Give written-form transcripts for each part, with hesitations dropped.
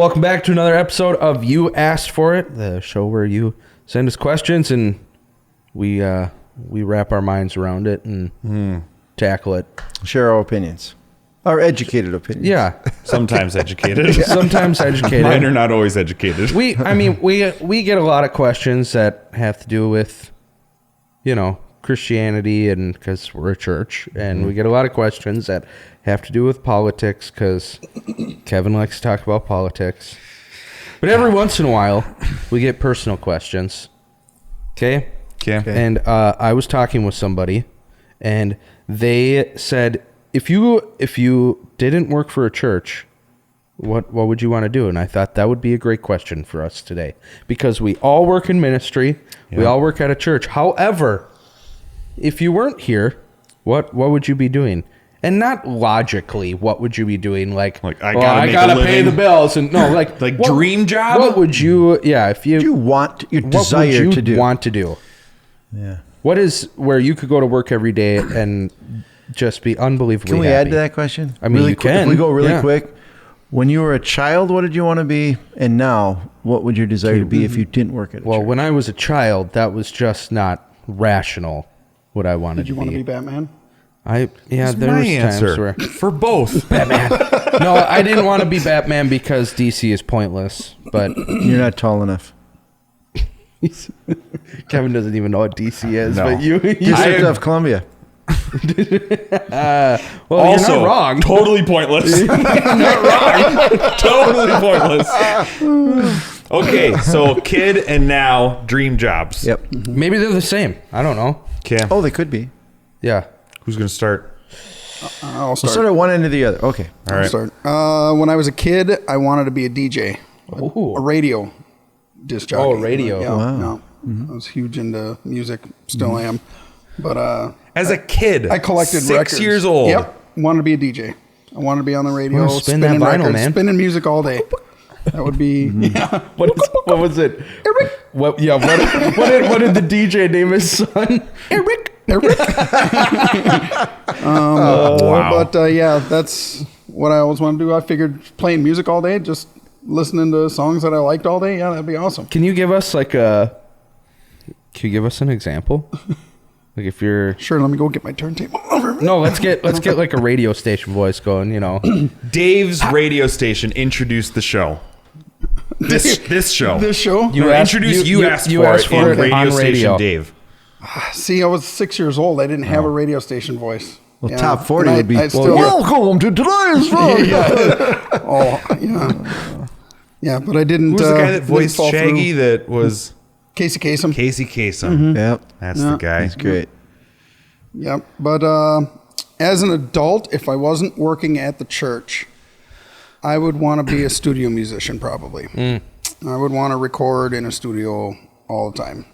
Welcome back to another episode of You Asked For It, the show where you send us questions and we wrap our minds around it and tackle it. Share our opinions. Our educated opinions. Yeah. Sometimes educated. Sometimes educated. Mine are not always educated. We get a lot of questions that have to do with, Christianity, and because we're a church, and we get a lot of questions that have to do with politics because Kevin likes to talk about politics. But every once in a while, we get personal questions. Okay? Okay. And I was talking with somebody, and they said, if you didn't work for a church, what would you want to do? And I thought that would be a great question for us today, because we all work in ministry. Yeah. We all work at a church. However, if you weren't here, what would you be doing? And not logically, what would you be doing? I gotta pay the bills, and no, what, dream job. What would you? Yeah, if you want your desire what would you to do? Want to do? Yeah. What is where you could go to work every day and just be unbelievably Can we happy? add to that question? I mean, you can. If we go really quick, when you were a child, what did you want to be? And now, what would your desire to be if you didn't work at a church? When I was a child, that was just not rational. What I wanted to be. Did you want to be Batman? There was times where for both. Batman. No, I didn't want to be Batman because DC is pointless. But you're not tall enough. Kevin doesn't even know what DC is. No. But you District of Columbia. Well, also, you're not wrong. Totally pointless. You're not wrong. Totally pointless. Okay, so kid and now dream jobs. Yep. Maybe they're the same. I don't know. Okay. Oh, they could be. Yeah. Who's going to start? I'll We'll start. start at one end or the other. Okay. All right. I'll start. When I was a kid, I wanted to be a DJ. Oh. A radio disc jockey. Oh, radio. Yeah, Wow. yeah. I was huge into music. Still am. But As a kid, I collected 6 records. years old. Yep. Wanted to be a DJ. I wanted to be on the radio, Spin that spinning vinyl, records, man. spinning music all day. That would be. Yeah. What was it? Eric. What did the DJ name his son? Eric. Wow. But that's what I always wanted to do. I figured playing music all day, just listening to songs that I liked all day. Yeah, that'd be awesome. Can you give us an example? Like if you're Sure. Let me go get my turntable. no, let's get like a radio station voice going. Dave's radio station introduced the show. This show. This show. You asked for it radio on station radio. Dave. See, I was 6 years old. I didn't have a radio station voice. Well, Yeah. top 40 And would be. I still, Welcome to today's show. Yeah, but I didn't. Who was the guy that voiced fall Shaggy through. that was Casey Kasem. Casey Kasem? Yep. That's the guy. That's great. Yep. But as an adult, if I wasn't working at the church, I would want to be a studio musician probably. I would want to record in a studio all the time.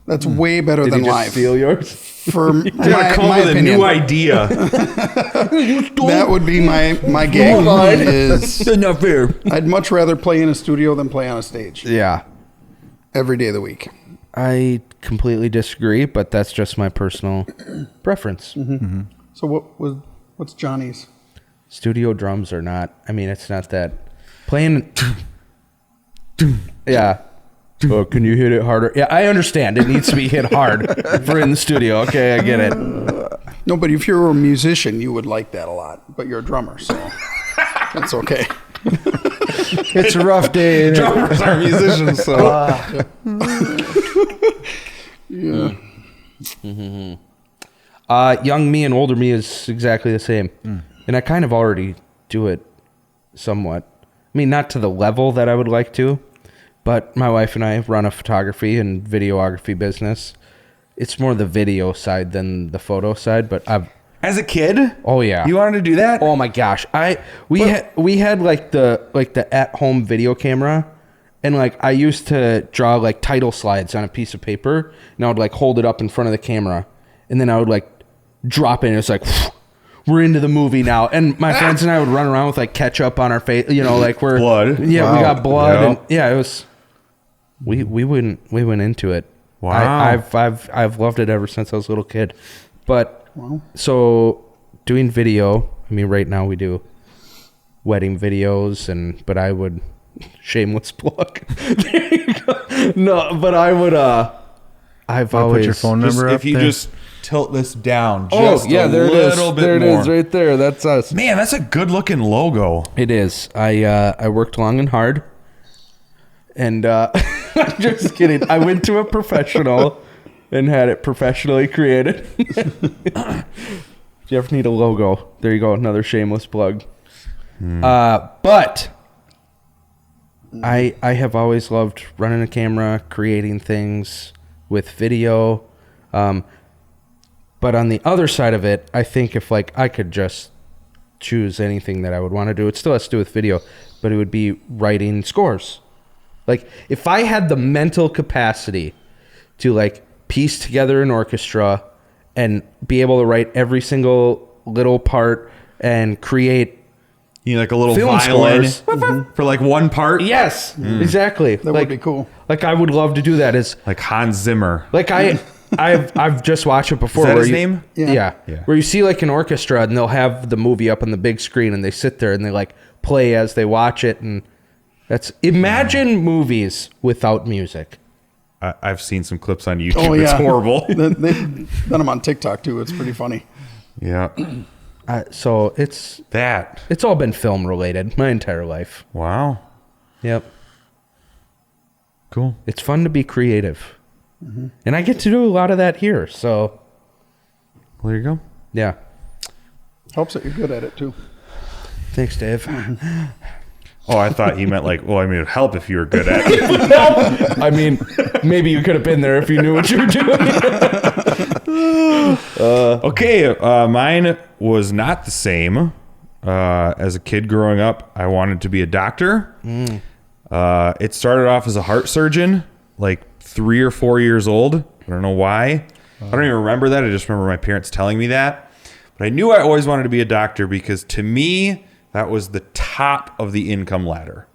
That's way better Did than he just live. steal yours? For You gotta come my up with a opinion, new idea. that would be my gig. Is Not fair. I'd much rather play in a studio than play on a stage Yeah. every day of the week. I completely disagree, but that's just my personal preference. So what's Johnny's? Studio drums are not. I mean, it's not that playing. Yeah. Oh, can you hit it harder? Yeah, I understand. It needs to be hit hard for in the studio. Okay, I get it. No, but if you're a musician, you would like that a lot. But you're a drummer, so that's okay. It's a rough day. Drummers are musicians, so. Yeah. Young me and older me is exactly the same. And I kind of already do it somewhat. I mean, not to the level that I would like to, but my wife and I run a photography and videography business. It's more the video side than the photo side, but As a kid? oh yeah. You wanted to do that? Oh my gosh. We had like the at-home video camera, and like I used to draw like title slides on a piece of paper, and I would like hold it up in front of the camera, and then I would like drop it, and it's like we're into the movie now. And my friends and I would run around with like ketchup on our face, like we're Blood. Yeah, Wow. we got blood. Yep. And yeah, it was we went into it. Wow. I've loved it ever since I was a little kid. But Wow. so doing video, I mean right now we do wedding videos, but I would Shameless plug. There you go. No, but I would. I've Wanna always put your phone Just, number up if you there? just tilt this down Oh just yeah, a there it is. little bit There it more. is, right there. That's us. Man, that's a good looking logo. It is. I worked long and hard, and I'm just kidding. I went to a professional and had it professionally created. If you ever need a logo, there you go. Another shameless plug. But I have always loved running a camera, creating things with video. But on the other side of it, I think if like I could just choose anything that I would want to do, it still has to do with video, but it would be writing scores. Like if I had the mental capacity to like piece together an orchestra and be able to write every single little part and create You need like a little film violin scores. for like one part. Yes, exactly. That like, would be cool. Like I would love to do that. Is Like Hans Zimmer. like I've just watched it before. Is that where his you- name? Yeah. Yeah. Where you see like an orchestra and they'll have the movie up on the big screen and they sit there and they like play as they watch it, and imagine movies without music. I've seen some clips on YouTube. Oh It's yeah, horrible. They've done them on TikTok too. It's pretty funny. Yeah. So it's all been film related my entire life. Wow. Yep. Cool. It's fun to be creative. And I get to do a lot of that here. So Well, there you go. yeah. Helps that you're good at it too. Thanks, Dave. Oh, I thought he meant like, well, I mean, it'd help if you were good at it. I mean, maybe you could have been there if you knew what you were doing. Okay, mine was not the same. As a kid growing up, I wanted to be a doctor. It started off as a heart surgeon, like 3 or 4 years old. I don't know why. I don't even remember that. I just remember my parents telling me that. But I knew I always wanted to be a doctor because to me, that was the top of the income ladder.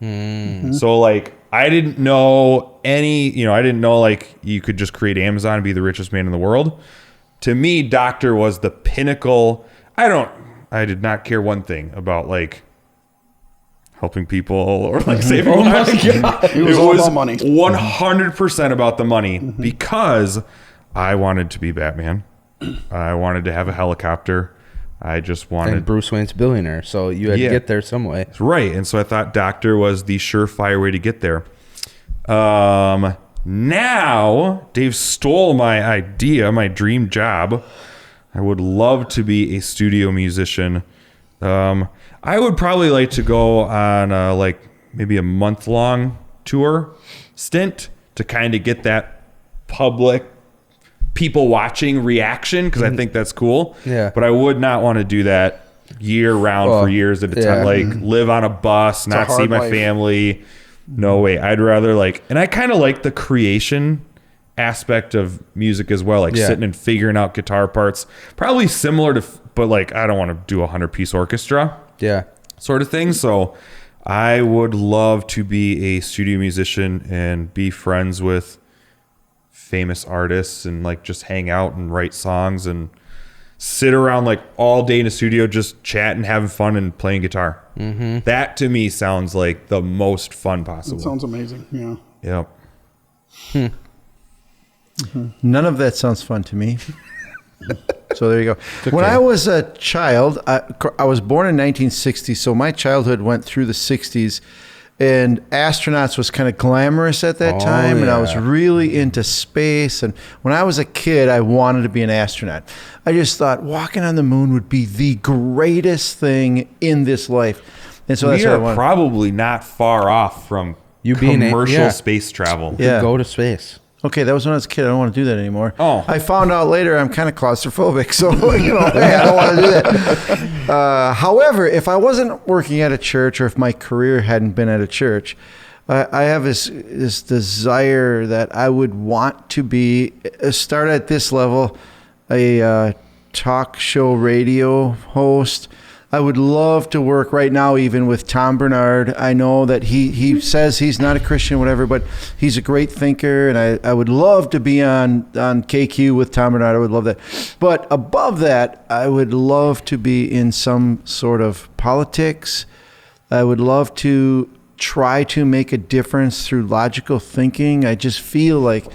So like, I didn't know I didn't know like you could just create Amazon and be the richest man in the world. To me, doctor was the pinnacle. I did not care one thing about like helping people or like saving lives. It was all about money. 100% about the money because I wanted to be Batman. I wanted to have a helicopter. I just wanted. And Bruce Wayne's a billionaire, so you had to get there some way. Right. And so I thought doctor was the surefire way to get there. Now, Dave stole my idea, my dream job. I would love to be a studio musician. I would probably like to go on like maybe a month-long tour stint to kind of get that public people watching reaction because I think that's cool. Yeah. But I would not want to do that year round for years at a time. Like live on a bus, not see hard my life. family. No way. I'd rather like, and I kind of like the creation aspect of music as well, like sitting and figuring out guitar parts. Probably similar to, but like I don't want to do a 100-piece orchestra Yeah. sort of thing. So I would love to be a studio musician and be friends with famous artists and like just hang out and write songs and sit around like all day in a studio just chatting, having fun and playing guitar. That to me sounds like the most fun possible. It sounds amazing. Yeah. Yep. None of that sounds fun to me. So there you go. When I was a child, I was born in 1960, so my childhood went through the 60s, and astronauts was kind of glamorous at that time, and I was really into space. And when I was a kid, I wanted to be an astronaut. I just thought walking on the moon would be the greatest thing in this life. And so that's we what I are wanted. probably not far off from You being a- commercial yeah. space travel. Yeah. Go to space. Okay, that was when I was a kid. I don't want to do that anymore. Oh. I found out later I'm kind of claustrophobic, so hey, I don't want to do that. However, if I wasn't working at a church or if my career hadn't been at a church, I have this desire that I would want to be, start at this level, a talk show radio host. I would love to work right now even with Tom Bernard. I know that he says he's not a Christian, whatever, but he's a great thinker, and I would love to be on KQ with Tom Bernard. I would love that. But above that, I would love to be in some sort of politics. I would love to try to make a difference through logical thinking. I just feel like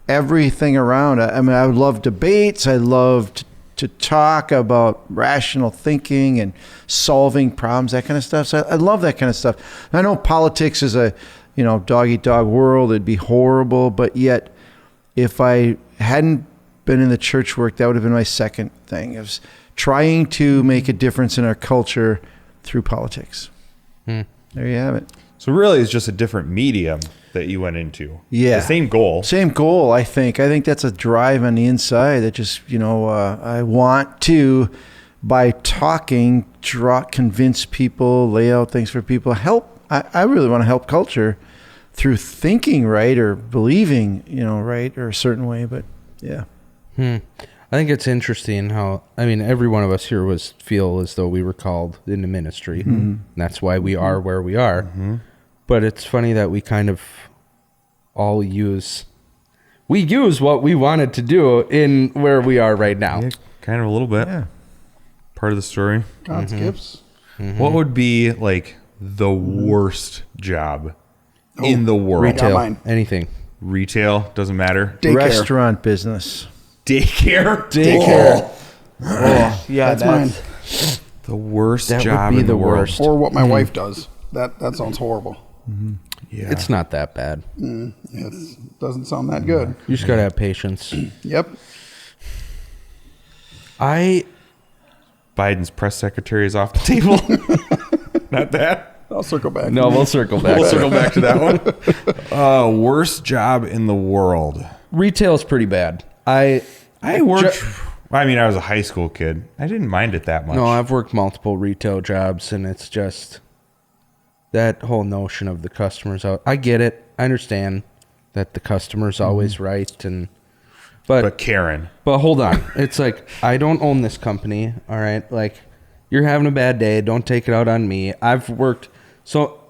everything around. I mean, I love debates. I love to talk about rational thinking and solving problems, that kind of stuff. So I love that kind of stuff. I know politics is a, dog eat dog world. It'd be horrible, but yet if I hadn't been in the church work, that would have been my second thing. It was trying to make a difference in our culture through politics. There you have it. So really, it's just a different medium that you went into. Yeah. The same goal. Same goal, I think. I think that's a drive on the inside that just, I want to, by talking, convince people, lay out things for people, help. I really want to help culture through thinking right or believing, right or a certain way. But yeah. I think it's interesting how, every one of us here feel as though we were called into ministry. And that's why we are where we are. But it's funny that we kind of all use what we wanted to do in where we are right now. Yeah, kind of a little bit. Yeah. Part of the story. God's gifts. What would be like the worst job in the world? Retail, mine. anything. Retail, doesn't matter. Daycare. Restaurant business. Daycare. Oh, yeah, That's mine. The worst That would job be in the the world. worst. Or what my wife does. That sounds horrible. Yeah. It's not that bad. It doesn't sound that good. You just got to have patience. Yep. Biden's press secretary is off the table. Not that. I'll circle back. No, we'll circle back. We'll circle back to that one. Worst job in the world. Retail's pretty bad. I worked. I was a high school kid. I didn't mind it that much. No, I've worked multiple retail jobs, and it's just that whole notion of the customer's out. I get it. I understand that the customer's always right, but Karen. But hold on. It's like, I don't own this company, all right? Like, you're having a bad day. Don't take it out on me. I've worked. So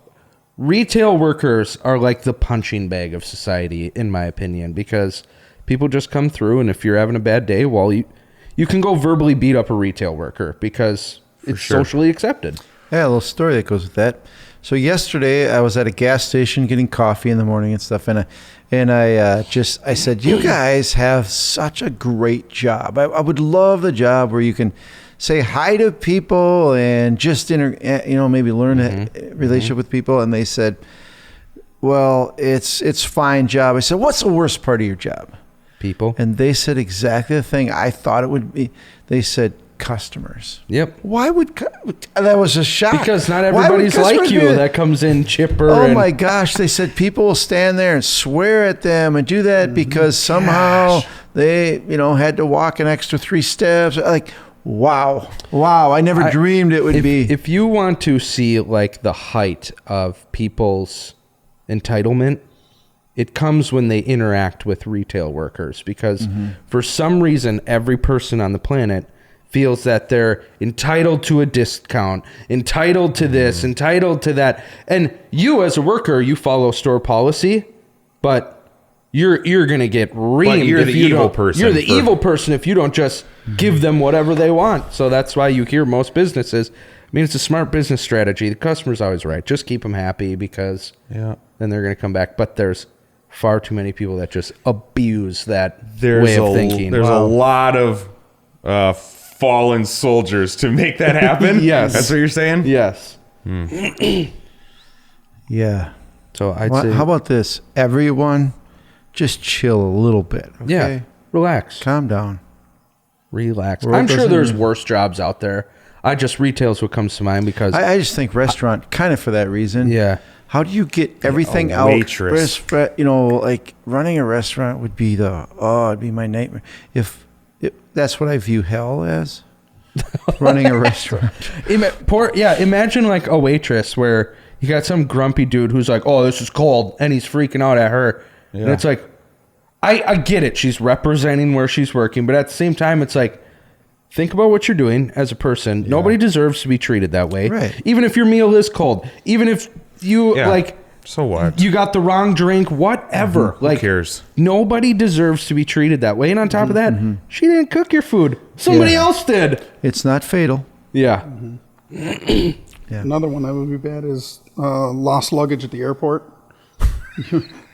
retail workers are like the punching bag of society, in my opinion, because people just come through, and if you're having a bad day, well, you can go verbally beat up a retail worker because it's socially accepted. Yeah, a little story that goes with that. So yesterday I was at a gas station getting coffee in the morning and stuff, and I said, you guys have such a great job. I would love the job where you can say hi to people and just maybe learn a relationship with people. And they said, well, it's fine job. I said, what's the worst part of your job? People. And they said exactly the thing I thought it would be. They said customers. Yep. Why would that was a shock? Because not everybody's like you that comes in chipper. Oh my gosh! They said people will stand there and swear at them and do that because somehow they had to walk an extra 3 steps. Like wow! I never dreamed it would be. If you want to see like the height of people's entitlement, it comes when they interact with retail workers, because for some reason every person on the planet feels that they're entitled to a discount, entitled to this, entitled to that. And you as a worker, you follow store policy, but you're going to get reamed. You're the evil person. You're the evil person if you don't just give them whatever they want. So that's why you hear most businesses. It's a smart business strategy. The customer's always right. Just keep them happy, because then they're going to come back. But there's far too many people that just abuse that way of thinking. There's a lot of fallen soldiers to make that happen. Yes. That's what you're saying? Yes. Yeah. So I'd say, how about this? Everyone, just chill a little bit. Okay? yeah, relax, Calm down. relax. World I'm sure doesn't- there's worse jobs out there. Retail's what comes to mind, because I just think restaurant kind of for that reason. yeah. How do you get everything A out? waitress. Like running a restaurant would be it'd be my nightmare. If that's what I view hell as, running a restaurant. Imagine like a waitress where you got some grumpy dude who's like, "Oh, this is cold," and he's freaking out at her. And it's like, I get it. She's representing where she's working, but at the same time, it's like, think about what you're doing as a person. Nobody deserves to be treated that way. Right. Even if your meal is cold, even if you so what? you got the wrong drink, whatever. Who cares? Nobody deserves to be treated that way. And on top of that, she didn't cook your food. Somebody else did. It's not fatal. Yeah. Another one that would be bad is lost luggage at the airport.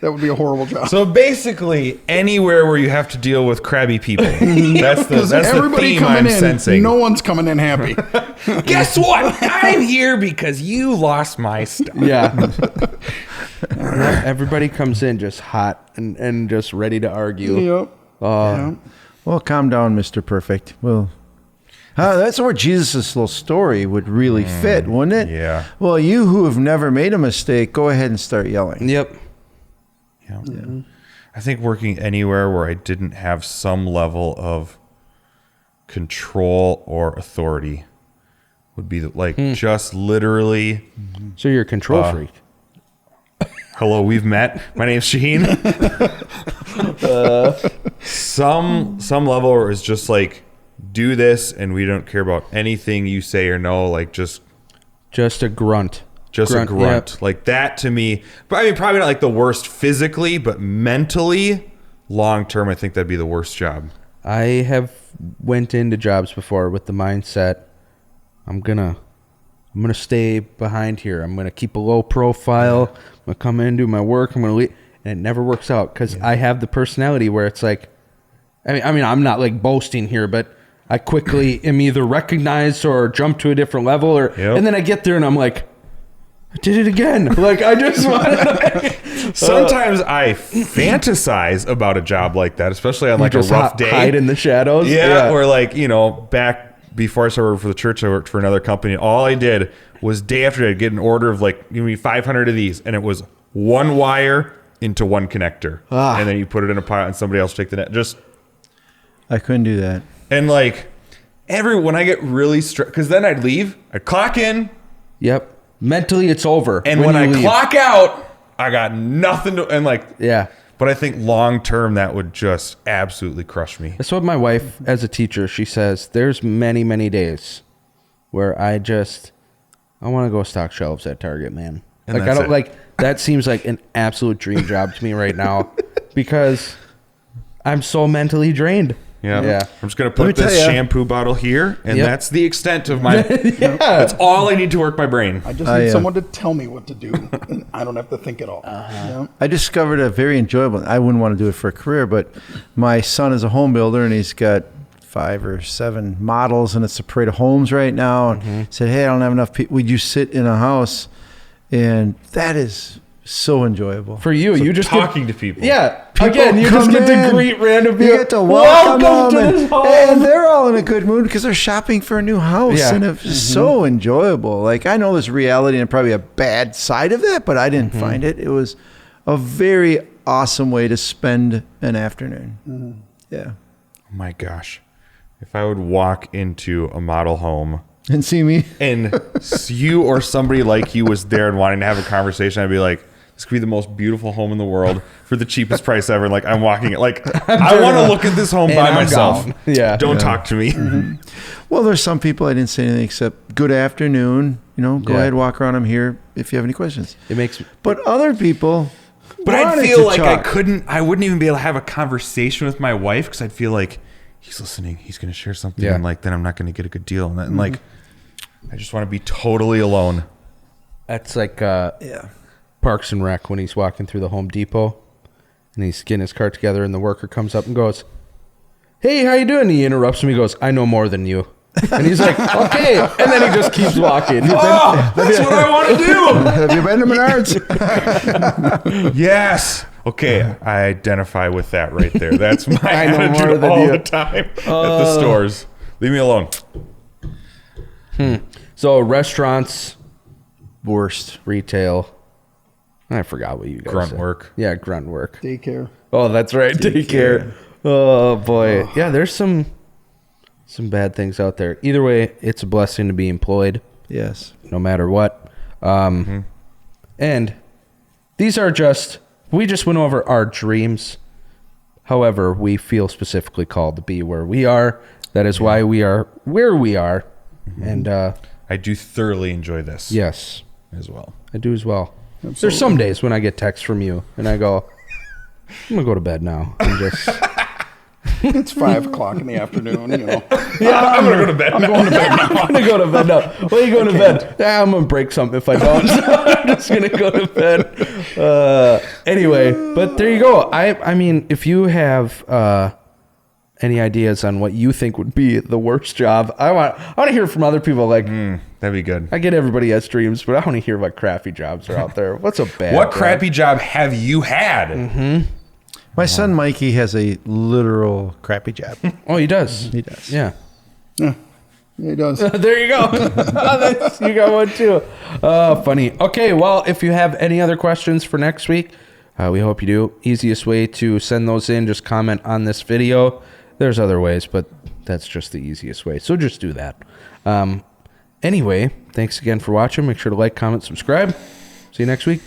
That would be a horrible job. So basically, anywhere where you have to deal with crabby people. That's the Everybody theme coming I'm in, sensing. no one's coming in happy. Guess what? I'm here because you lost my stuff. Yeah. Everybody comes in just hot and just ready to argue. Yep. Well, calm down, Mr. Perfect. Well, that's where Jesus' little story would really fit, wouldn't it? Yeah. Well, you who have never made a mistake, go ahead and start yelling. Yep. Yeah. I think working anywhere where I didn't have some level of control or authority would be just literally. So you're a control freak. Hello, we've met. My name's Shaheen. Some level where it's just like, do this and we don't care about anything you say or no. Like just a grunt. Just a grunt. Yep. Like that to me. But I mean, probably not like the worst physically, but mentally, long term, I think that'd be the worst job. I have went into jobs before with the mindset, I'm gonna stay behind here. I'm gonna keep a low profile. I'm gonna come in, do my work. I'm gonna leave, and it never works out because I have the personality where it's like, I mean, I'm not like boasting here, but I quickly am either recognized or jump to a different level, and then I get there and I'm like, I did it again. Like I just want to. Sometimes I fantasize about a job like that, especially on like a rough day. Hide in the shadows. Yeah, or like back before I started working for the church, I worked for another company. All I did was day after day I'd get an order of like, give me 500 of these, and it was one wire into one connector, and then you put it in a pile, and somebody else take the net. I couldn't do that. And like when I get really stressed, because then I'd leave, I'd clock in. Yep. Mentally, it's over. And when I clock out, I got nothing to, and like, yeah. But I think long term, that would just absolutely crush me. That's what my wife, as a teacher, she says, there's many, many days where I want to go stock shelves at Target, man. And like, I don't that seems like an absolute dream job to me right now because I'm so mentally drained. Yeah. I'm just going to put this shampoo bottle here, and that's the extent of my... That's all I need to work my brain. I just need someone to tell me what to do, and I don't have to think at all. I discovered a very enjoyable... I wouldn't want to do it for a career, but my son is a home builder, and he's got 5 or 7 models, and it's a parade of homes right now. And said, hey, I don't have enough people. Would you sit in a house? And that is... so enjoyable for you. You just talking to people. Yeah, people again, you just get to greet random people. You get to welcome them, and they're all in a good mood because they're shopping for a new house, and it's so enjoyable. Like I know there's reality and probably a bad side of that, but I didn't find it. It was a very awesome way to spend an afternoon. Yeah. Oh my gosh, if I would walk into a model home and see me, and you or somebody like you was there and wanting to have a conversation, I'd be like, this could be the most beautiful home in the world for the cheapest price ever. Like I'm walking it. Like I want to look at this home by myself. Gone. Yeah. Don't talk to me. Well, there's some people I didn't say anything except good afternoon. Go ahead, walk around. I'm here if you have any questions. But other people. But I'd feel like I wouldn't even be able to have a conversation with my wife because I'd feel like he's listening. He's going to share something. And like, then I'm not going to get a good deal. And like, I just want to be totally alone. That's like, Parks and Rec when he's walking through the Home Depot and he's getting his cart together and the worker comes up and goes, hey, how you doing? He interrupts him. He goes, I know more than you. And he's like, okay. And then he just keeps walking. That's what I want to do. Have you been to Menards? Yes. Okay. I identify with that right there. That's my attitude all the time at the stores. Leave me alone. So restaurants, worst. Retail. I forgot what you guys grunt said. Work. Yeah, grunt work. Daycare. Oh, that's right. Daycare. Oh boy. Yeah, there's some bad things out there. Either way, it's a blessing to be employed. Yes. No matter what. And these are we just went over our dreams. However, we feel specifically called to be where we are. That is why we are where we are. And I do thoroughly enjoy this. Yes. As well. I do as well. Absolutely. There's some days when I get texts from you and I go, I'm going to go to bed now. And just It's 5:00 in the afternoon. You know. Yeah, I'm gonna go to bed. I'm going to bed now. I'm gonna go to bed now. Why are you going to bed? Yeah, I'm gonna break something if I don't. So I'm just gonna go to bed. Anyway, but there you go. I mean, if you have any ideas on what you think would be the worst job, I want to hear from other people. Like, That'd be good. I get everybody has dreams, but I want to hear what crappy jobs are out there. What's a bad? What job? crappy job have you had? My son Mikey has a literal crappy job. Oh, he does. He does. Yeah. Yeah, he does. There you go. You got one too. Funny. Okay, well, if you have any other questions for next week, we hope you do. Easiest way to send those in, just comment on this video. There's other ways, but that's just the easiest way. So just do that. Anyway, thanks again for watching. Make sure to like, comment, subscribe. See you next week.